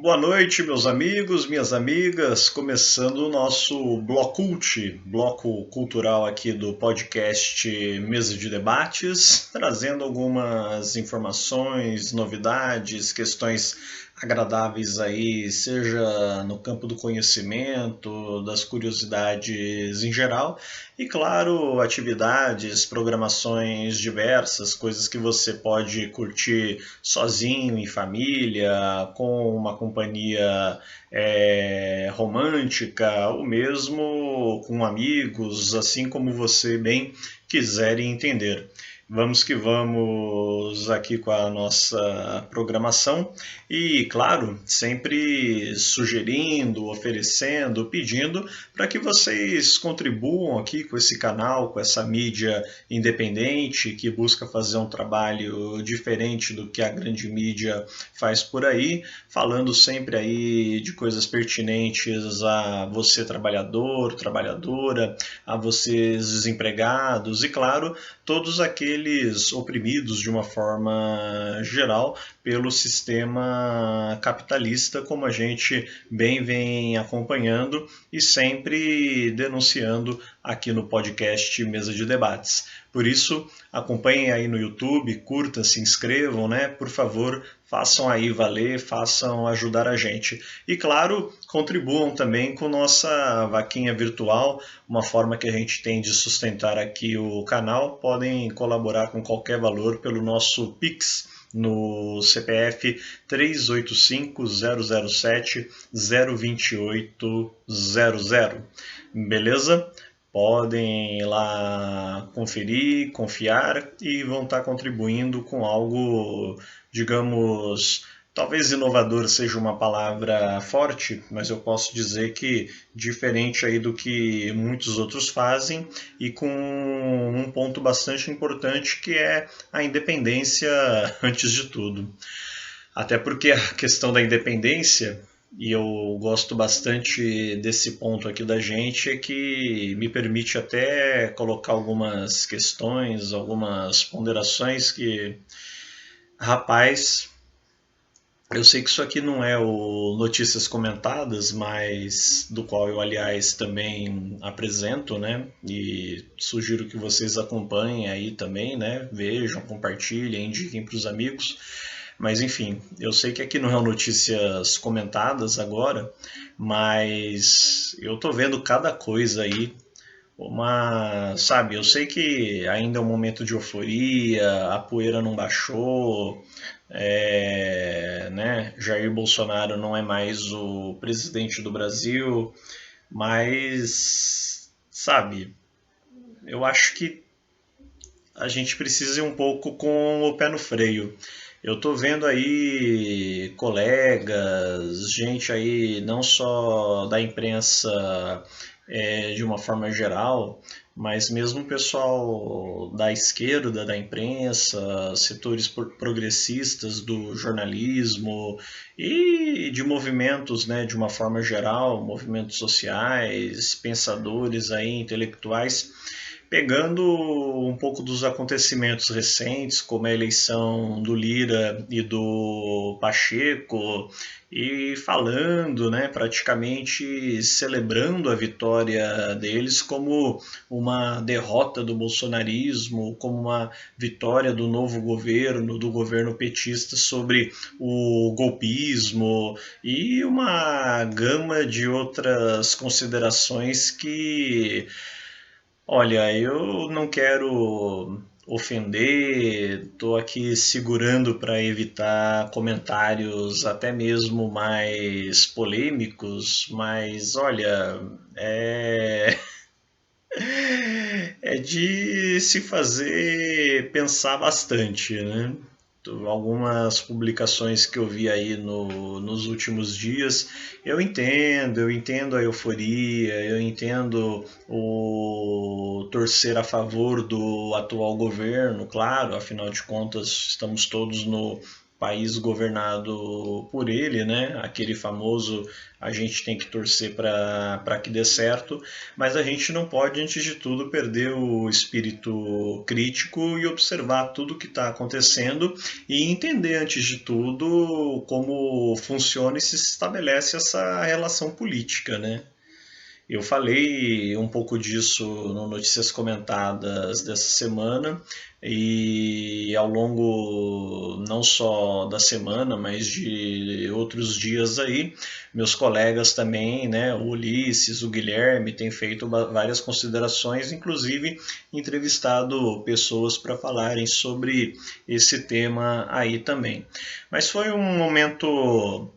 Boa noite, meus amigos, minhas amigas. Começando o nosso bloco cultural aqui do podcast Mesa de Debates, trazendo algumas informações, novidades, questões agradáveis aí, seja no campo do conhecimento, das curiosidades em geral, e claro, atividades, programações diversas, coisas que você pode curtir sozinho, em família, com uma companhia romântica, ou mesmo com amigos, assim como você bem quiser entender. Vamos que vamos aqui com a nossa programação e, claro, sempre sugerindo, oferecendo, pedindo para que vocês contribuam aqui com esse canal, com essa mídia independente que busca fazer um trabalho diferente do que a grande mídia faz por aí, falando sempre aí de coisas pertinentes a você trabalhador, trabalhadora, a vocês desempregados e, claro, todos aqueles oprimidos de uma forma geral pelo sistema capitalista, como a gente bem vem acompanhando e sempre denunciando aqui no podcast Mesa de Debates. Por isso, acompanhem aí no YouTube, curtam, se inscrevam, né? Por favor, façam aí valer, façam ajudar a gente. E claro, contribuam também com nossa vaquinha virtual, uma forma que a gente tem de sustentar aqui o canal. Podem colaborar com qualquer valor pelo nosso Pix no CPF 385-007-02800. Beleza? Podem ir lá conferir, confiar e vão estar contribuindo com algo, digamos, talvez inovador seja uma palavra forte, mas eu posso dizer que diferente aí do que muitos outros fazem e com um ponto bastante importante que é a independência antes de tudo. Até porque a questão da independência, e eu gosto bastante desse ponto aqui da gente, é que me permite até colocar algumas questões, algumas ponderações que, rapaz, eu sei que isso aqui não é o Notícias Comentadas, mas do qual eu, aliás, também apresento, né? E sugiro que vocês acompanhem aí também, né? Vejam, compartilhem, indiquem para os amigos. Mas enfim, eu sei que aqui não é o Notícias Comentadas agora, mas eu tô vendo cada coisa aí. Sabe, eu sei que ainda é um momento de euforia, a poeira não baixou, né? Jair Bolsonaro não é mais o presidente do Brasil, mas, sabe, eu acho que a gente precisa ir um pouco com o pé no freio. Eu tô vendo aí colegas, gente aí não só da imprensa de uma forma geral, mas mesmo o pessoal da esquerda da imprensa, setores progressistas do jornalismo e de movimentos, né, de uma forma geral, movimentos sociais, pensadores aí, intelectuais, pegando um pouco dos acontecimentos recentes, como a eleição do Lira e do Pacheco, e falando, né, praticamente celebrando a vitória deles como uma derrota do bolsonarismo, como uma vitória do novo governo, do governo petista sobre o golpismo e uma gama de outras considerações que, olha, eu não quero ofender, estou aqui segurando para evitar comentários até mesmo mais polêmicos, mas olha, é de se fazer pensar bastante, né? Algumas publicações que eu vi aí nos últimos dias, eu entendo a euforia, eu entendo o torcer a favor do atual governo, claro, afinal de contas estamos todos no país governado por ele, né? Aquele famoso a gente tem que torcer para que dê certo, mas a gente não pode, antes de tudo, perder o espírito crítico e observar tudo o que está acontecendo e entender, antes de tudo, como funciona e se estabelece essa relação política, né? Eu falei um pouco disso no Notícias Comentadas dessa semana e ao longo não só da semana, mas de outros dias aí, meus colegas também, né, o Ulisses, o Guilherme, têm feito várias considerações, inclusive entrevistado pessoas para falarem sobre esse tema aí também. Mas foi um momento,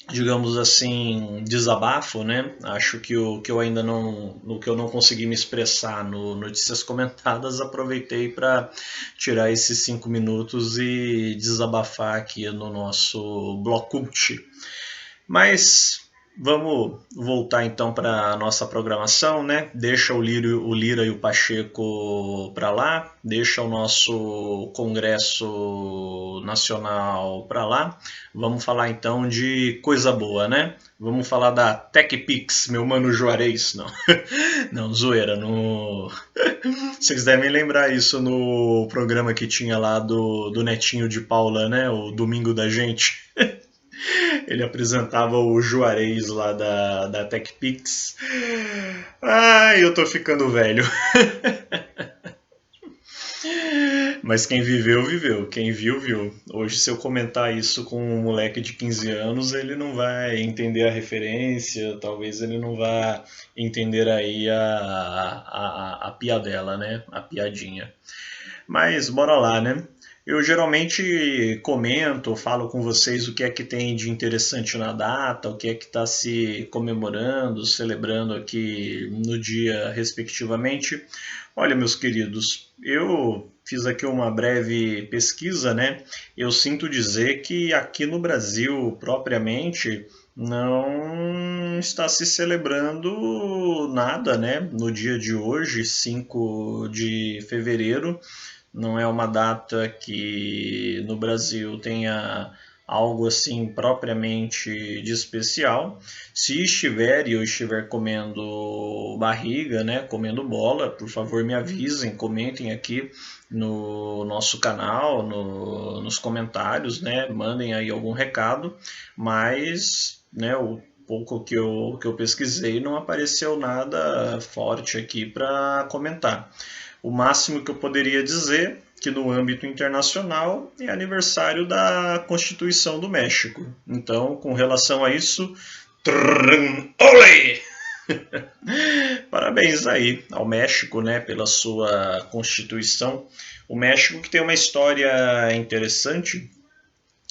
digamos assim, desabafo, né? Acho que o que eu ainda não, no que eu não consegui me expressar no Notícias Comentadas, aproveitei para tirar esses 5 minutos e desabafar aqui no nosso Blocult. Mas vamos voltar então para a nossa programação, né? Deixa o Lira e o Pacheco para lá, deixa o nosso Congresso Nacional para lá. Vamos falar então de coisa boa, né? Vamos falar da TechPix, meu mano Juarez. Não, não, zoeira. No... Vocês devem lembrar isso no programa que tinha lá do Netinho de Paula, né? O Domingo da Gente. Ele apresentava o Juarez lá da TechPix. Ai, eu tô ficando velho. Mas quem viveu, viveu. Quem viu, viu. Hoje, se eu comentar isso com um moleque de 15 anos, ele não vai entender a referência, talvez ele não vá entender aí a piadela, né? A piadinha. Mas bora lá, né? Eu geralmente comento, falo com vocês o que é que tem de interessante na data, o que é que está se comemorando, celebrando aqui no dia, respectivamente. Olha, meus queridos, eu fiz aqui uma breve pesquisa, né? Eu sinto dizer que aqui no Brasil, propriamente, não está se celebrando nada, né? No dia de hoje, 5 de fevereiro, não é uma data que no Brasil tenha algo assim propriamente de especial. Se estiver e eu estiver comendo barriga, né, comendo bola, por favor me avisem, comentem aqui no nosso canal, nos comentários, né, mandem aí algum recado, mas, né, o pouco que eu pesquisei não apareceu nada forte aqui para comentar. O máximo que eu poderia dizer que no âmbito internacional é aniversário da Constituição do México. Então, com relação a isso, olé! Parabéns aí ao México, né, pela sua Constituição. O México que tem uma história interessante.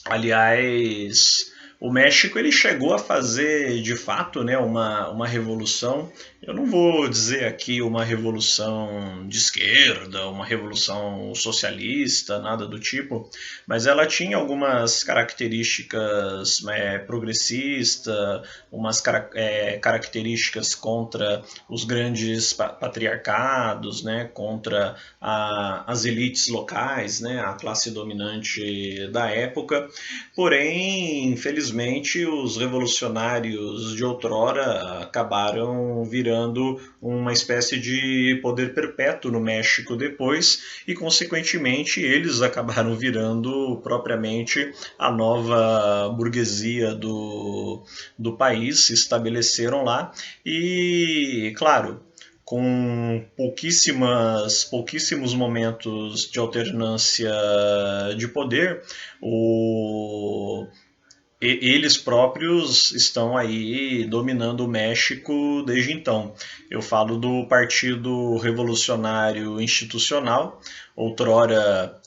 Aliás, o México ele chegou a fazer de fato, né, uma revolução. Eu não vou dizer aqui uma revolução de esquerda, uma revolução socialista, nada do tipo, mas ela tinha algumas características progressistas, umas características contra os grandes patriarcados, né, contra as elites locais, né, a classe dominante da época. Porém, infelizmente, os revolucionários de outrora acabaram virando uma espécie de poder perpétuo no México depois e, consequentemente, eles acabaram virando propriamente a nova burguesia do país, se estabeleceram lá e, claro, com pouquíssimos momentos de alternância de poder, eles próprios estão aí dominando o México desde então. Eu falo do Partido Revolucionário Institucional, outrora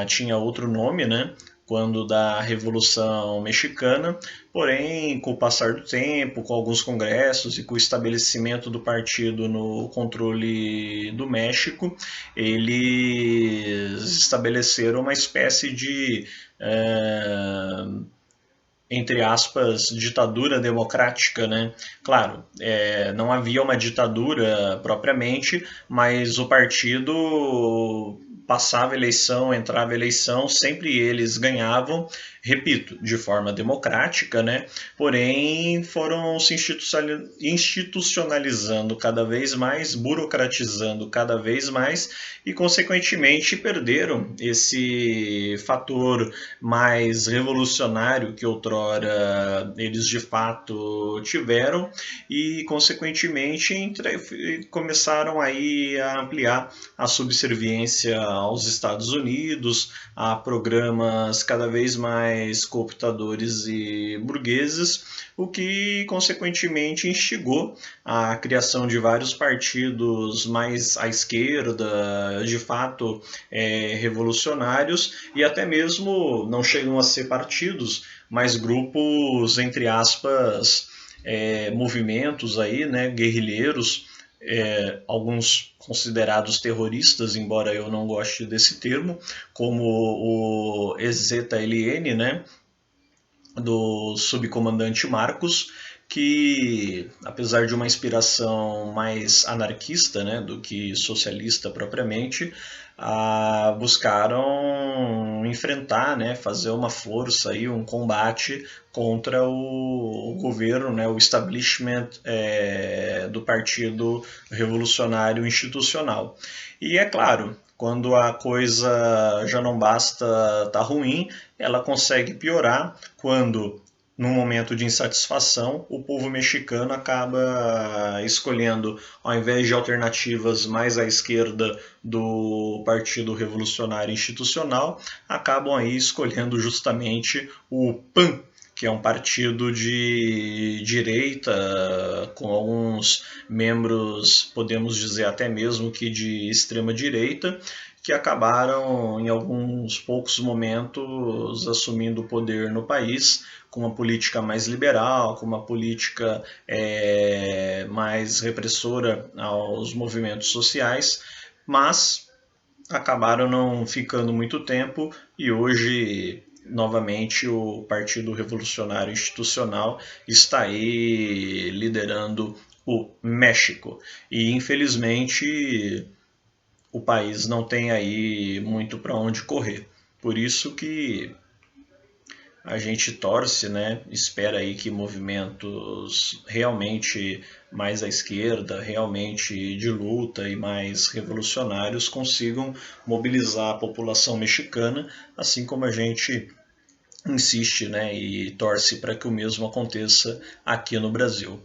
tinha outro nome, né? Quando da Revolução Mexicana, porém, com o passar do tempo, com alguns congressos e com o estabelecimento do partido no controle do México, eles estabeleceram uma espécie de entre aspas, ditadura democrática, né? Claro, não havia uma ditadura propriamente, mas o partido passava eleição, entrava eleição, sempre eles ganhavam, repito, de forma democrática, né? Porém, foram se institucionalizando cada vez mais, burocratizando cada vez mais e, consequentemente, perderam esse fator mais revolucionário que outrora eles de fato tiveram e, consequentemente, começaram aí a ampliar a subserviência aos Estados Unidos, a programas cada vez mais cooptadores e burgueses, o que consequentemente instigou a criação de vários partidos mais à esquerda, de fato revolucionários, e até mesmo não chegam a ser partidos, mas grupos, entre aspas, movimentos aí, né, guerrilheiros, alguns considerados terroristas, embora eu não goste desse termo, como o EZLN, né, do subcomandante Marcos, que, apesar de uma inspiração mais anarquista, né, do que socialista propriamente, buscaram enfrentar, né, fazer uma força, aí, um combate contra o governo, né, o establishment do Partido Revolucionário Institucional. E é claro, quando a coisa já não basta tá ruim, ela consegue piorar quando, num momento de insatisfação, o povo mexicano acaba escolhendo, ao invés de alternativas mais à esquerda do Partido Revolucionário Institucional, acabam aí escolhendo justamente o PAN, que é um partido de direita, com alguns membros, podemos dizer até mesmo que de extrema direita, que acabaram, em alguns poucos momentos, assumindo o poder no país, com uma política mais liberal, com uma política mais repressora aos movimentos sociais, mas acabaram não ficando muito tempo e hoje novamente o Partido Revolucionário Institucional está aí liderando o México. E infelizmente o país não tem aí muito para onde correr. Por isso que a gente torce, né? Espera aí que movimentos realmente mais à esquerda, realmente de luta e mais revolucionários consigam mobilizar a população mexicana, assim como a gente insiste, né, e torce para que o mesmo aconteça aqui no Brasil.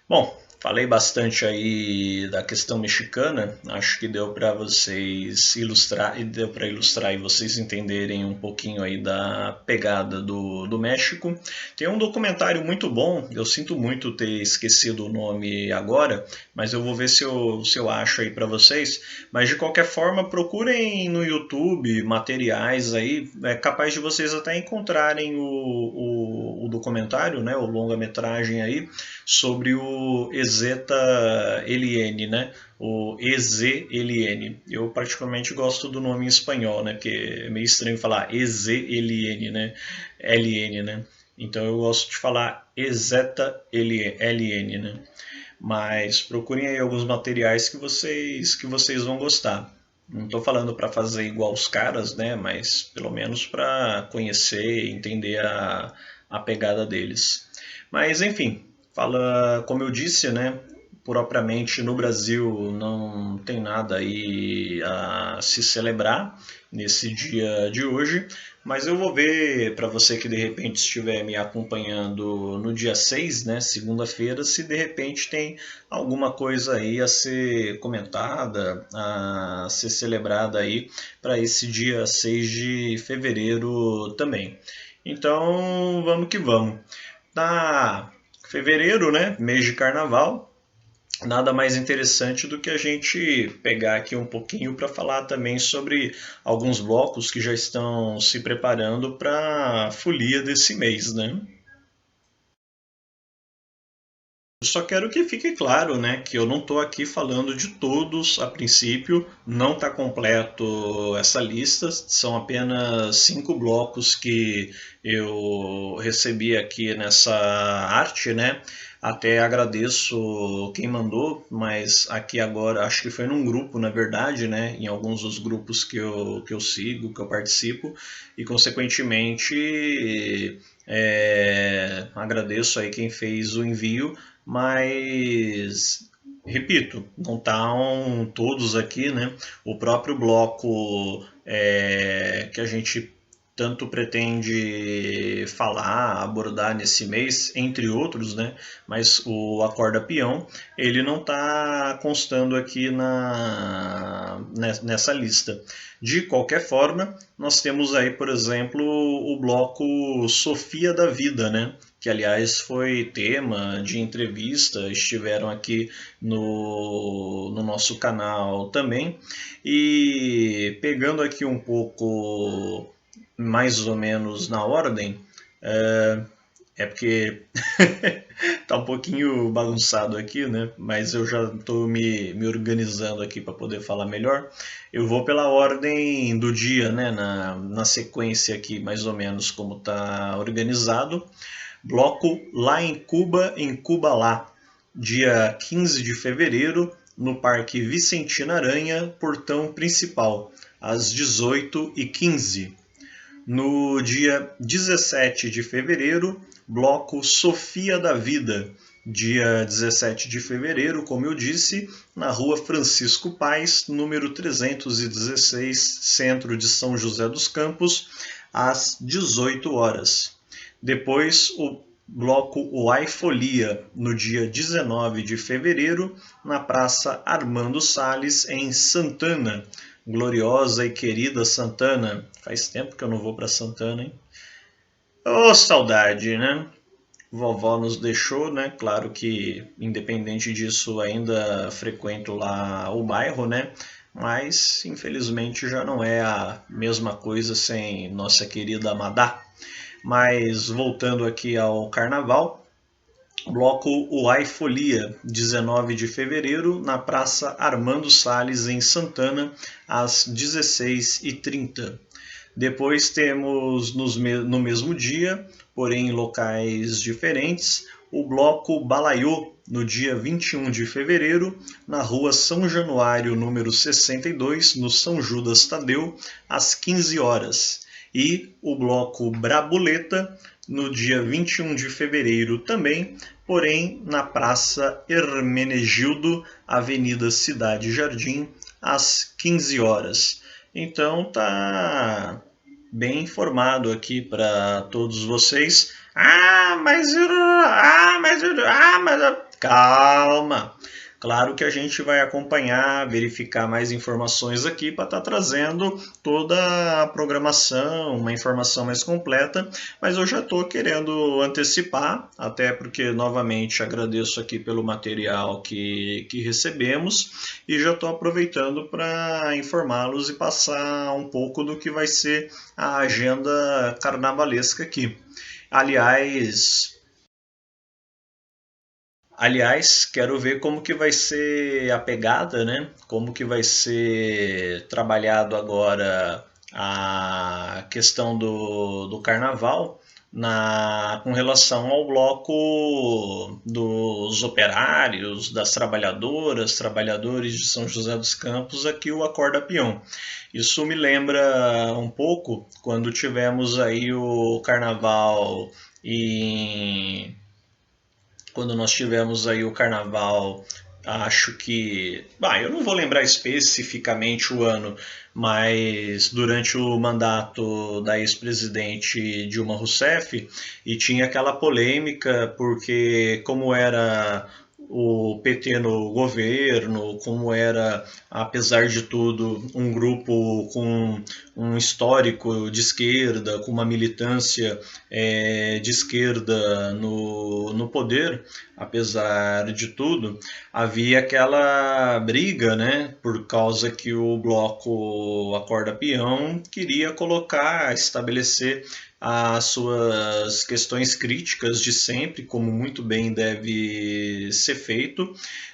Bom, falei bastante aí da questão mexicana, acho que deu para vocês ilustrar e deu para ilustrar e vocês entenderem um pouquinho aí da pegada do México. Tem um documentário muito bom, eu sinto muito ter esquecido o nome agora, mas eu vou ver se eu acho aí para vocês. Mas de qualquer forma, procurem no YouTube materiais aí, é capaz de vocês até encontrarem o documentário, né, o longa-metragem aí, sobre o EZLN, né? O EZLN. Eu particularmente gosto do nome em espanhol, né? Porque é meio estranho falar EZLN, né? LN, né? Então eu gosto de falar EZLN, né? Mas procurem aí alguns materiais que vocês vão gostar. Não estou falando para fazer igual os caras, né? Mas pelo menos para conhecer e entender a pegada deles. Mas enfim, fala, como eu disse, né? Propriamente no Brasil não tem nada aí a se celebrar nesse dia de hoje, mas eu vou ver para você que de repente estiver me acompanhando no dia 6, né, segunda-feira, se de repente tem alguma coisa aí a ser comentada, a ser celebrada aí para esse dia 6 de fevereiro também. Então, vamos que vamos. Na fevereiro, né, mês de carnaval, nada mais interessante do que a gente pegar aqui um pouquinho para falar também sobre alguns blocos que já estão se preparando para a folia desse mês, né? Eu só quero que fique claro, né, que eu não estou aqui falando de todos a princípio, não está completo essa lista, são apenas 5 blocos que eu recebi aqui nessa arte, né? Até agradeço quem mandou, mas aqui agora, acho que foi num grupo, na verdade, né? Em alguns dos grupos que eu sigo, que eu participo, e consequentemente agradeço aí quem fez o envio, mas repito, não estão todos aqui, né? O próprio bloco que a gente tanto pretende falar, abordar nesse mês, entre outros, né? Mas o Acorda Peão, ele não está constando aqui nessa lista. De qualquer forma, nós temos aí, por exemplo, o bloco Sofia da Vida, né? Que aliás foi tema de entrevista, estiveram aqui no nosso canal também. E pegando aqui um pouco mais ou menos na ordem, porque tá um pouquinho bagunçado aqui, né? Mas eu já estou me organizando aqui para poder falar melhor. Eu vou pela ordem do dia, né? Na sequência aqui, mais ou menos como está organizado. Bloco lá em Cuba lá, dia 15 de fevereiro, no Parque Vicentina Aranha, portão principal, às 18h15. No dia 17 de fevereiro, bloco Sofia da Vida, dia 17 de fevereiro, como eu disse, na rua Francisco Paes, número 316, centro de São José dos Campos, às 18 horas. Depois, o bloco Uai Folia, no dia 19 de fevereiro, na Praça Armando Salles, em Santana. Gloriosa e querida Santana. Faz tempo que eu não vou para Santana, hein? Ô, saudade, né? Vovó nos deixou, né? Claro que, independente disso, ainda frequento lá o bairro, né? Mas, infelizmente, já não é a mesma coisa sem nossa querida Amadá. Mas, voltando aqui ao carnaval, bloco Uai Folia, 19 de fevereiro, na Praça Armando Salles, em Santana, às 16h30. Depois temos no mesmo dia, porém em locais diferentes, o bloco Balaiô, no dia 21 de fevereiro, na rua São Januário, número 62, no São Judas Tadeu, às 15 horas. E o bloco Brabuleta, no dia 21 de fevereiro também, porém na Praça Hermenegildo, Avenida Cidade Jardim, às 15 horas. Então tá bem informado aqui para todos vocês. Calma. Claro que a gente vai acompanhar, verificar mais informações aqui para estar trazendo toda a programação, uma informação mais completa, mas eu já estou querendo antecipar, até porque novamente agradeço aqui pelo material que recebemos e já estou aproveitando para informá-los e passar um pouco do que vai ser a agenda carnavalesca aqui. Aliás, quero ver como que vai ser a pegada, né? Como que vai ser trabalhado agora a questão do carnaval com relação ao bloco dos operários, das trabalhadoras, trabalhadores de São José dos Campos, aqui o Acorda Peão. Isso me lembra um pouco quando tivemos aí o carnaval em quando nós tivemos aí o carnaval, acho que, eu não vou lembrar especificamente o ano, mas durante o mandato da ex-presidente Dilma Rousseff, e tinha aquela polêmica porque como era o PT no governo, como era, apesar de tudo, um grupo com um histórico de esquerda, com uma militância de esquerda no poder, apesar de tudo, havia aquela briga, né, por causa que o bloco Acorda Peão queria estabelecer as suas questões críticas de sempre, como muito bem deve ser feito,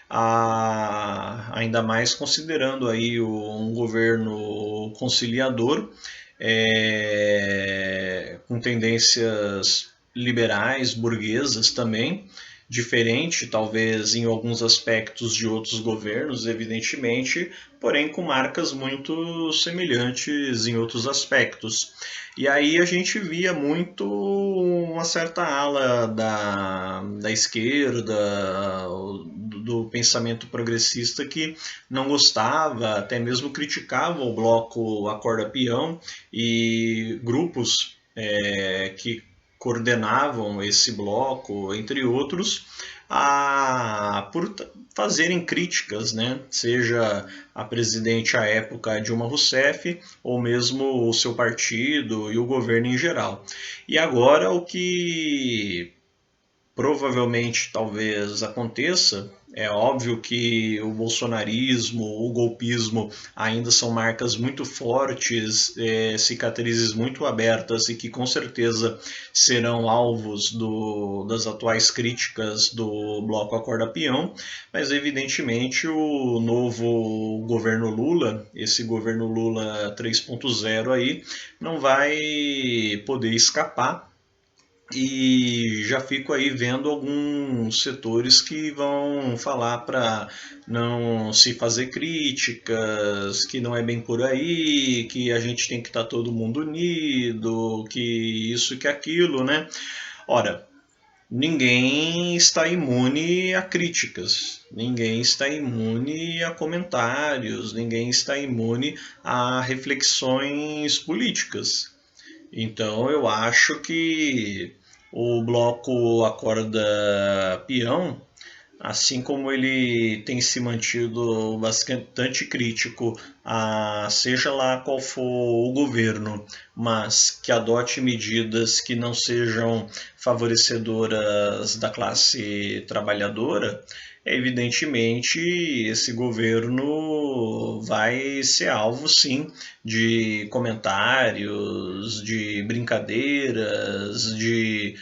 ainda mais considerando aí um governo conciliador, com tendências liberais, burguesas também, diferente talvez em alguns aspectos de outros governos, evidentemente, porém com marcas muito semelhantes em outros aspectos. E aí a gente via muito uma certa ala da esquerda, do pensamento progressista que não gostava, até mesmo criticava o bloco acorda-peão e grupos que coordenavam esse bloco, entre outros, por fazerem críticas, né? Seja a presidente à época Dilma Rousseff, ou mesmo o seu partido e o governo em geral. E agora o que provavelmente talvez aconteça. É óbvio que o bolsonarismo, o golpismo ainda são marcas muito fortes, cicatrizes muito abertas e que com certeza serão alvos das atuais críticas do bloco acorda-peão, mas evidentemente o novo governo Lula, esse governo Lula 3.0 aí, não vai poder escapar e já fico aí vendo alguns setores que vão falar para não se fazer críticas, que não é bem por aí, que a gente tem que estar todo mundo unido, que isso que aquilo, né? Ora, ninguém está imune a críticas, ninguém está imune a comentários, ninguém está imune a reflexões políticas. Então eu acho que o bloco acorda peão, assim como ele tem se mantido bastante crítico a seja lá qual for o governo, mas que adote medidas que não sejam favorecedoras da classe trabalhadora, evidentemente esse governo vai ser alvo sim de comentários, de brincadeiras, de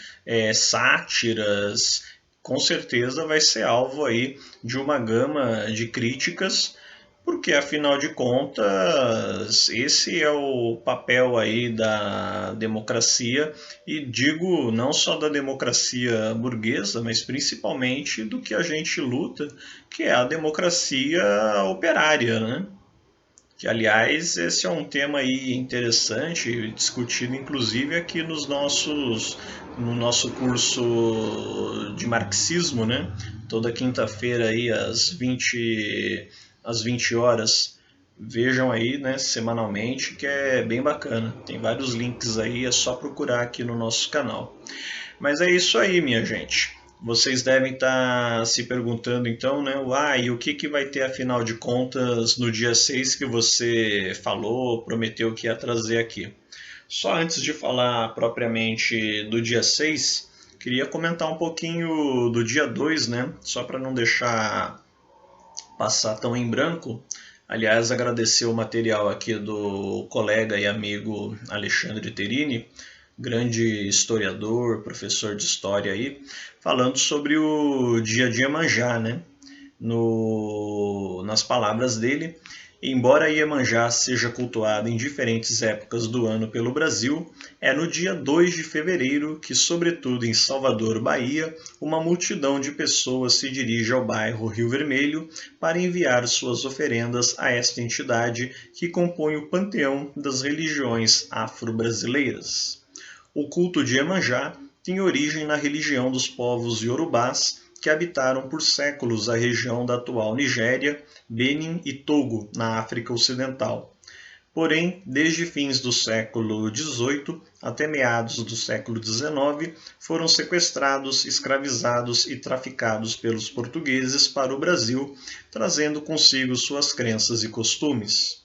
sátiras. Com certeza vai ser alvo aí de uma gama de críticas, porque afinal de contas esse é o papel aí da democracia, e digo não só da democracia burguesa, mas principalmente do que a gente luta, que é a democracia operária, né? Que, aliás, esse é um tema aí interessante, discutido inclusive aqui no nosso curso de marxismo, né? Toda quinta-feira aí às 20 horas. Vejam aí, né, semanalmente, que é bem bacana. Tem vários links aí, é só procurar aqui no nosso canal. Mas é isso aí, minha gente. Vocês devem estar se perguntando então, né? E o que vai ter afinal de contas no dia 6 que você falou, prometeu que ia trazer aqui? Só antes de falar propriamente do dia 6, queria comentar um pouquinho do dia 2, né? Só para não deixar passar tão em branco. Aliás, agradecer o material aqui do colega e amigo Alexandre Terini, grande historiador, professor de história aí, falando sobre o dia de Iemanjá, né? Nas palavras dele, embora Iemanjá seja cultuado em diferentes épocas do ano pelo Brasil, é no dia 2 de fevereiro que, sobretudo em Salvador, Bahia, uma multidão de pessoas se dirige ao bairro Rio Vermelho para enviar suas oferendas a esta entidade que compõe o panteão das religiões afro-brasileiras. O culto de Iemanjá tem origem na religião dos povos iorubás, que habitaram por séculos a região da atual Nigéria, Benin e Togo, na África Ocidental. Porém, desde fins do século XVIII até meados do século XIX, foram sequestrados, escravizados e traficados pelos portugueses para o Brasil, trazendo consigo suas crenças e costumes.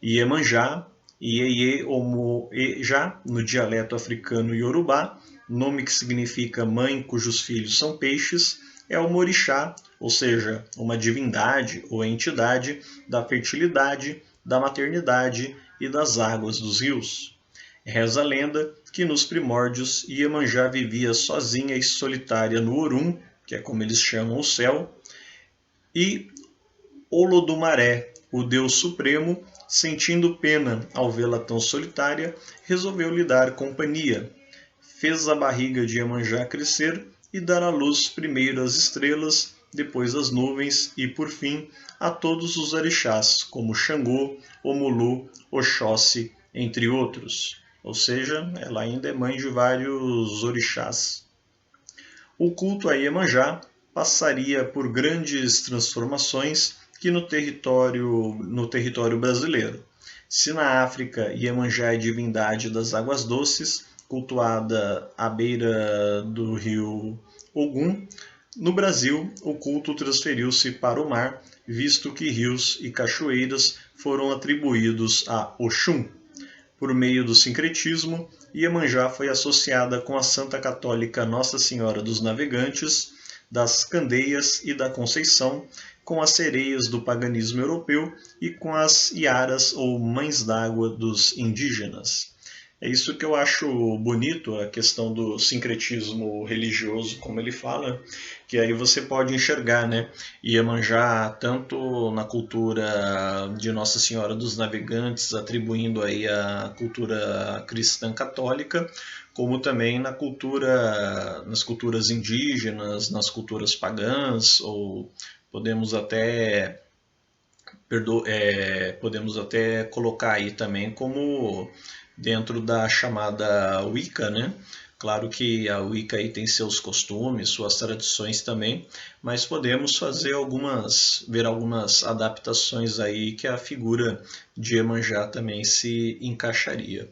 Iemanjá, Ieye Omo Eja, no dialeto africano iorubá, nome que significa mãe cujos filhos são peixes, é o orixá, ou seja, uma divindade ou entidade da fertilidade, da maternidade e das águas dos rios. Reza a lenda que nos primórdios Iemanjá vivia sozinha e solitária no Orum, que é como eles chamam o céu, e Olodumaré, o deus supremo, sentindo pena ao vê-la tão solitária, resolveu lhe dar companhia. Fez a barriga de Iemanjá crescer e dar à luz primeiro as estrelas, depois as nuvens e, por fim, a todos os orixás, como Xangô, Omulu, Oxóssi, entre outros. Ou seja, ela ainda é mãe de vários orixás. O culto a Iemanjá passaria por grandes transformações que no território brasileiro. Se na África Iemanjá é divindade das águas doces, cultuada à beira do rio Ogum, no Brasil o culto transferiu-se para o mar, visto que rios e cachoeiras foram atribuídos a Oxum. Por meio do sincretismo, Iemanjá foi associada com a Santa Católica Nossa Senhora dos Navegantes, das Candeias e da Conceição, com as sereias do paganismo europeu e com as iaras ou mães d'água dos indígenas. É isso que eu acho bonito, a questão do sincretismo religioso, como ele fala, que aí você pode enxergar, né? Iemanjá tanto na cultura de Nossa Senhora dos Navegantes, atribuindo aí a cultura cristã católica, como também nas culturas indígenas, nas culturas pagãs, ou podemos até podemos até colocar aí também como dentro da chamada Wicca, né? Claro que a Wicca aí tem seus costumes, suas tradições também, mas podemos ver algumas adaptações aí que a figura de Iemanjá também se encaixaria.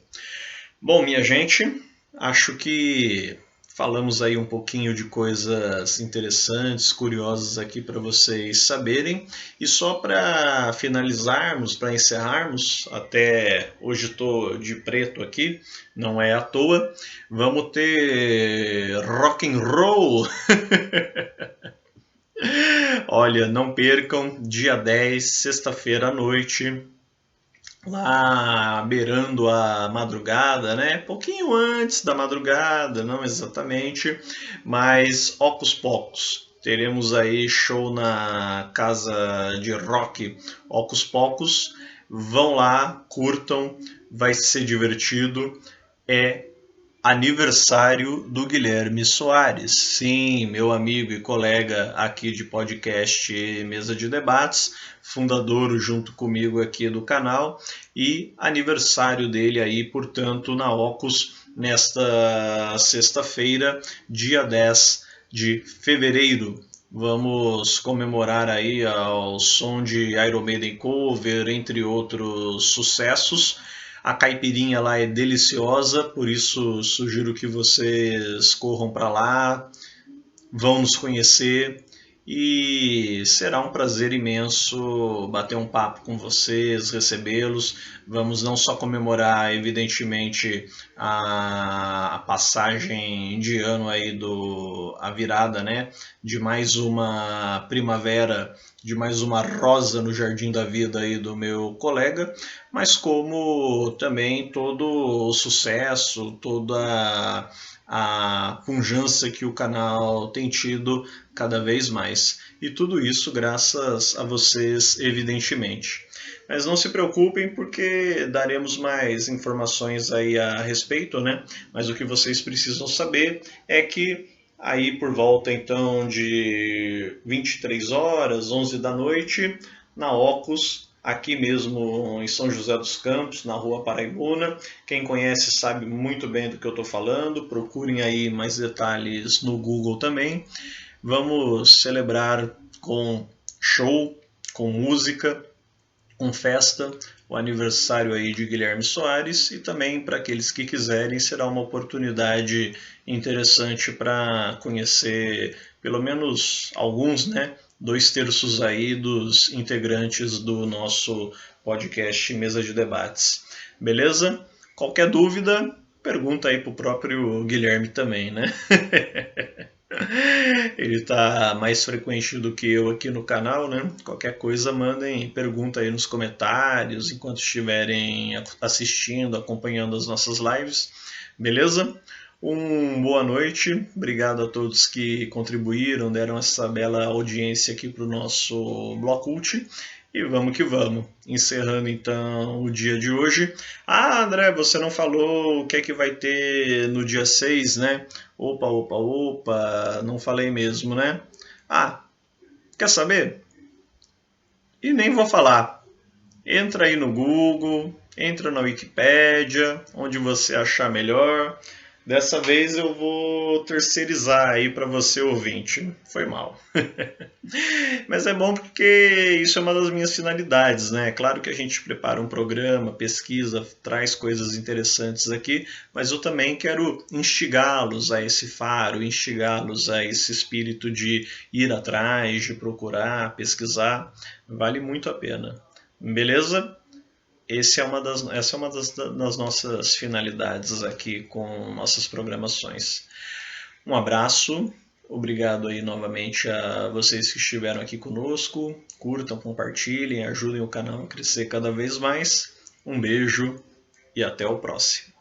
Bom, minha gente, acho que falamos aí um pouquinho de coisas interessantes, curiosas aqui para vocês saberem. E só para finalizarmos, para encerrarmos, até hoje estou de preto aqui, não é à toa, vamos ter rock and roll. Olha, não percam, dia 10, sexta-feira à noite, lá beirando a madrugada, né? Pouquinho antes da madrugada, não exatamente, mas Ocus Pocus. Teremos aí show na casa de rock Ocus Pocus. Vão lá, curtam, vai ser divertido. É aniversário do Guilherme Soares. Sim, meu amigo e colega aqui de podcast Mesa de Debates, fundador junto comigo aqui do canal, e aniversário dele aí, portanto, na Ocus, nesta sexta-feira, dia 10 de fevereiro. Vamos comemorar aí ao som de Iron Maiden cover, entre outros sucessos. A caipirinha lá é deliciosa, por isso sugiro que vocês corram para lá, vão nos conhecer e será um prazer imenso bater um papo com vocês, recebê-los. Vamos não só comemorar, evidentemente, a passagem de ano aí a virada, né, de mais uma primavera, de mais uma rosa no jardim da vida aí do meu colega, mas como também todo o sucesso, toda a pujança que o canal tem tido cada vez mais. E tudo isso graças a vocês, evidentemente. Mas não se preocupem porque daremos mais informações aí a respeito, né? Mas o que vocês precisam saber é que aí por volta então de 23 horas, 11 da noite, na Ocus, aqui mesmo em São José dos Campos, na Rua Paraibuna. Quem conhece sabe muito bem do que eu estou falando, procurem aí mais detalhes no Google também. Vamos celebrar com show, com música, com festa, o aniversário aí de Guilherme Soares, e também para aqueles que quiserem será uma oportunidade interessante para conhecer pelo menos alguns, né, 2/3 aí dos integrantes do nosso podcast Mesa de Debates. Beleza? Qualquer dúvida, pergunta aí pro próprio Guilherme também, né? Ele tá mais frequente do que eu aqui no canal, né? Qualquer coisa, mandem pergunta aí nos comentários enquanto estiverem assistindo, acompanhando as nossas lives, beleza? Boa noite, obrigado a todos que contribuíram, deram essa bela audiência aqui para o nosso Blocult. E vamos que vamos. Encerrando então o dia de hoje. Ah, André, você não falou o que é que vai ter no dia 6, né? Opa, não falei mesmo, né? Ah, quer saber? E nem vou falar. Entra aí no Google, entra na Wikipédia, onde você achar melhor. Dessa vez eu vou terceirizar aí para você ouvinte. Foi mal. Mas é bom porque isso é uma das minhas finalidades, né? Claro que a gente prepara um programa, pesquisa, traz coisas interessantes aqui, mas eu também quero instigá-los a esse faro, instigá-los a esse espírito de ir atrás, de procurar, pesquisar. Vale muito a pena. Beleza? Essa é uma das nossas finalidades aqui com nossas programações. Um abraço, obrigado aí novamente a vocês que estiveram aqui conosco. Curtam, compartilhem, ajudem o canal a crescer cada vez mais. Um beijo e até o próximo.